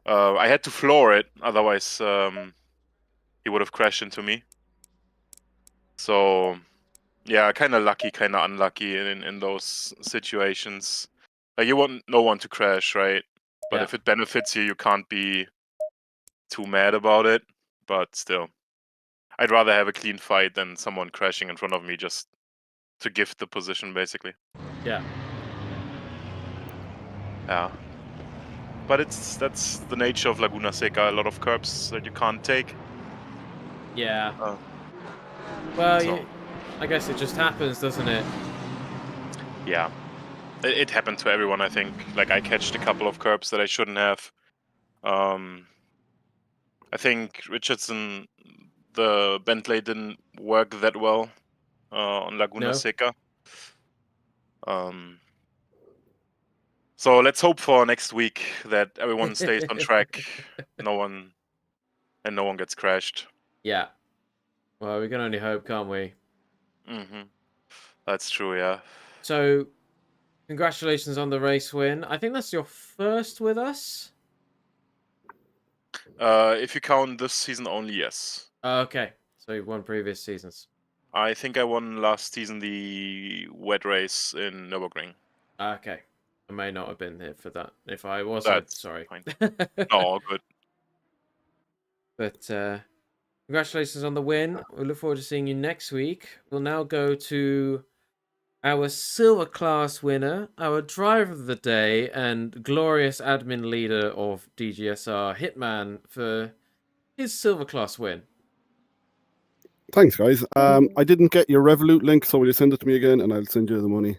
I had to floor it, otherwise he would have crashed into me. So yeah, kind of lucky, kind of unlucky in those situations. Like you want no one to crash, right? But Yeah. if it benefits you, you can't be too mad about it. But still, I'd rather have a clean fight than someone crashing in front of me just to gift the position, basically. Yeah. Yeah. But that's the nature of Laguna Seca. A lot of curbs that you can't take. Yeah. Well, so- I guess it just happens, doesn't it? Yeah. It happened to everyone, I think. Like, I catched a couple of curbs that I shouldn't have. I think Richardson, the Bentley didn't work that well on Laguna No. Seca. So let's hope for next week that everyone stays on track. No one gets crashed. Yeah. Well, we can only hope, can't we? That's true, yeah. So, congratulations on the race win. I think that's your first with us. If you count this season only, yes. Okay. So you've won previous seasons. I think I won last season the wet race in Nürburgring. Okay. I may not have been here for that. If I was, That's sorry. fine. No, all good. But congratulations on the win. We look forward to seeing you next week. We'll now go to our silver class winner, our driver of the day, and glorious admin leader of DGSR, Hitman, for his silver class win. Thanks, guys. I didn't get your Revolut link, so will you send it to me again, and I'll send you the money.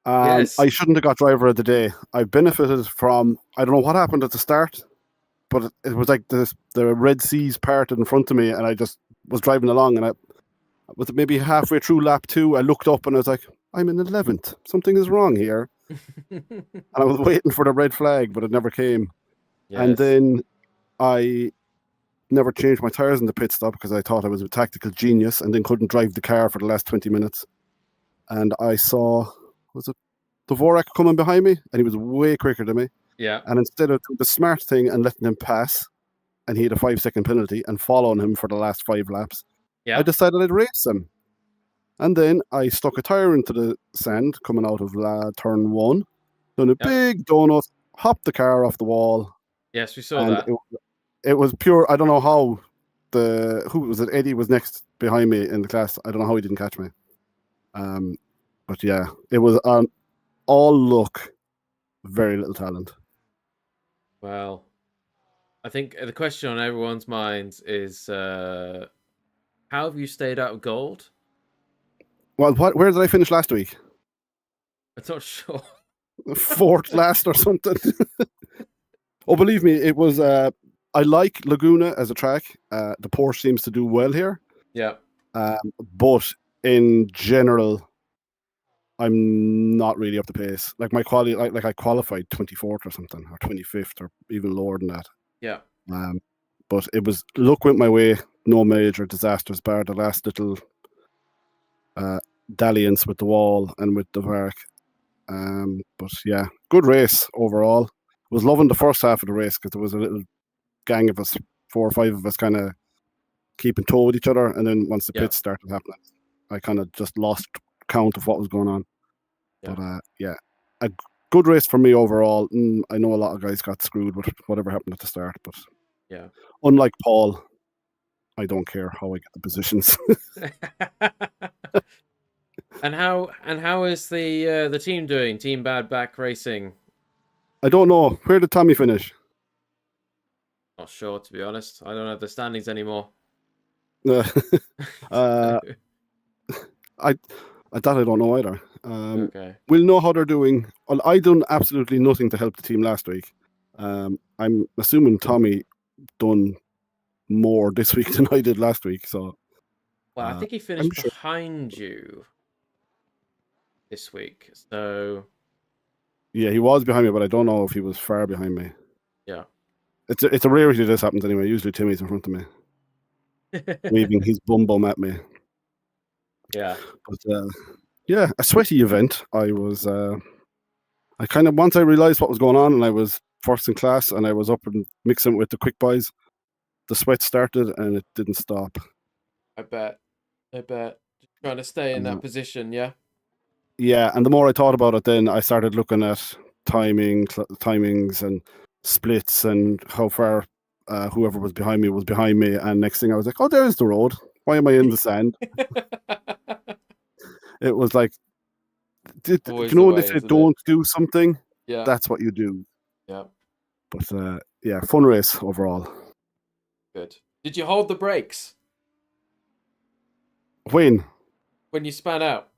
Yes. I shouldn't have got driver of the day. I benefited from, I don't know what happened at the start, but it was like the Red Seas parted in front of me, and I just was driving along, and I was maybe halfway through lap 2. I looked up and I was like, I'm in 11th. Something is wrong here. And I was waiting for the red flag, but it never came. Yes. And then I never changed my tires in the pit stop because I thought I was a tactical genius, and then couldn't drive the car for the last 20 minutes. And I saw, was it Dvorak coming behind me? And he was way quicker than me. Yeah. And instead of doing the smart thing and letting him pass, and he had a 5-second penalty, and following him for the last 5 laps, Yeah. I decided I'd race him. And then I stuck a tire into the sand coming out of turn 1, done a big donut, hopped the car off the wall. Yes, we saw that. It was pure. I don't know how who was it? Eddie was next behind me in the class. I don't know how he didn't catch me. But yeah, it was all luck, very little talent. Well, I think the question on everyone's minds is, how have you stayed out of gold? Well, where did I finish last week? I'm not sure. 4th last or something. Oh, believe me, it was. I like Laguna as a track. The Porsche seems to do well here. Yeah. But in general, I'm not really up to pace. Like my quality, like I qualified 24th or something, or 25th, or even lower than that. Yeah. But it was luck went my way. No major disasters, bar the last little dalliance with the wall and with the Vark. But yeah, good race overall. Was loving the first half of the race because there was a little gang of us, 4 or 5 of us, kind of keeping toe with each other. And then once the pits started happening, I kind of just lost count of what was going on. Yeah. But yeah, a good race for me overall. I know a lot of guys got screwed with whatever happened at the start, but yeah, unlike Paul, I don't care how I get the positions. And how is the team doing? Team Bad Back Racing. I don't know. Where did Tommy finish? Not sure, to be honest. I don't have the standings anymore. Uh, I that I don't know either. Okay. We'll know how they're doing. Well, I done absolutely nothing to help the team last week. I'm assuming Tommy done more this week than I did last week. So, Well, I think he I'm finished sure. behind you this week. So Yeah, he was behind me, but I don't know if he was far behind me. yeah. It's a rarity this happens anyway. Usually Timmy's in front of me, waving his bum at me. Yeah. But yeah, a sweaty event. I kind of, once I realised what was going on and I was first in class and I was up and mixing with the quick boys, the sweat started and it didn't stop. I bet. Just trying to stay in that position, yeah. Yeah, and the more I thought about it, then I started looking at timings and splits and how far whoever was behind me. And next thing I was like, oh, there's the road. Why am I in the sand? It was like, Always you know the when they way, say isn't it? don't do something, Yeah. that's what you do. Yeah. But yeah, fun race overall. Good. Did you hold the brakes When when you span out?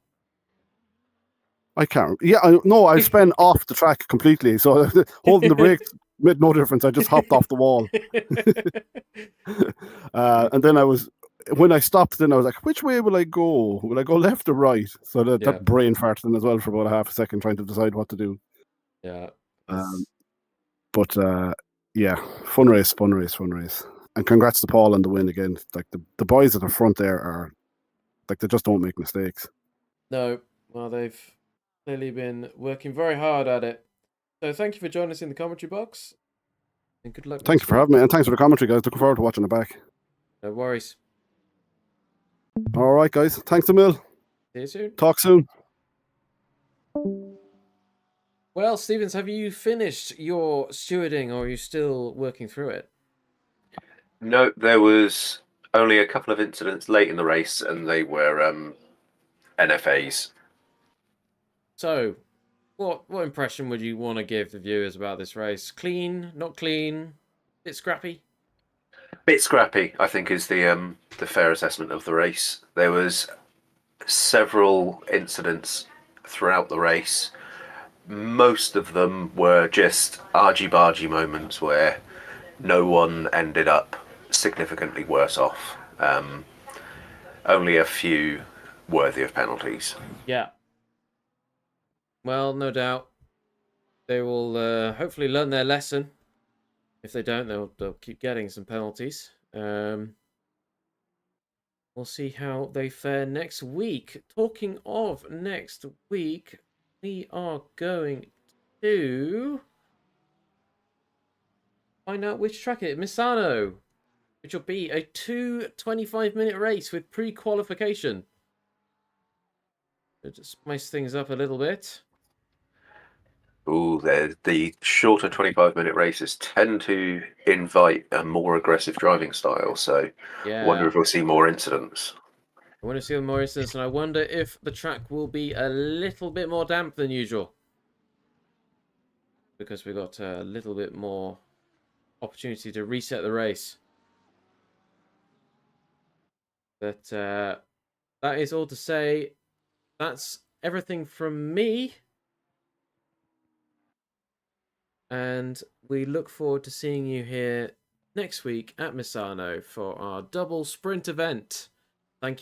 I can't. Yeah, no, I spun off the track completely. So holding the brake made no difference. I just hopped off the wall. And then when I stopped, then I was like, which way will I go? Will I go left or right? So Yeah. that brain farted in as well for about a half a second trying to decide what to do. Yeah. But yeah, fun race. And congrats to Paul on the win again. Like the boys at the front there are, like, they just don't make mistakes. No. Well, they've clearly been working very hard at it. So thank you for joining us in the commentary box. And good luck. Thank you for having me. And thanks for the commentary, guys. Looking forward to watching it back. No worries. All right, guys. Thanks a mil. See you soon. Talk soon. Well, Stevens, have you finished your stewarding or are you still working through it? No, there was only a couple of incidents late in the race, and they were NFAs. So, what impression would you want to give the viewers about this race? Clean, not clean, bit scrappy? Bit scrappy, I think, is the fair assessment of the race. There was several incidents throughout the race. Most of them were just argy-bargy moments where no one ended up significantly worse off. Only a few worthy of penalties. Yeah. Well, no doubt they will hopefully learn their lesson. If they don't, they'll keep getting some penalties. We'll see how they fare next week. Talking of next week, we are going to find out which track it is. Misano, which will be a 2 25-minute race with pre-qualification. To spice things up a little bit. Ooh, the shorter 25-minute races tend to invite a more aggressive driving style, so Yeah. I wonder if we'll see more incidents. I want to see more incidents, and I wonder if the track will be a little bit more damp than usual. Because we got a little bit more opportunity to reset the race. But that is all to say. That's everything from me. And we look forward to seeing you here next week at Misano for our double sprint event. Thank you.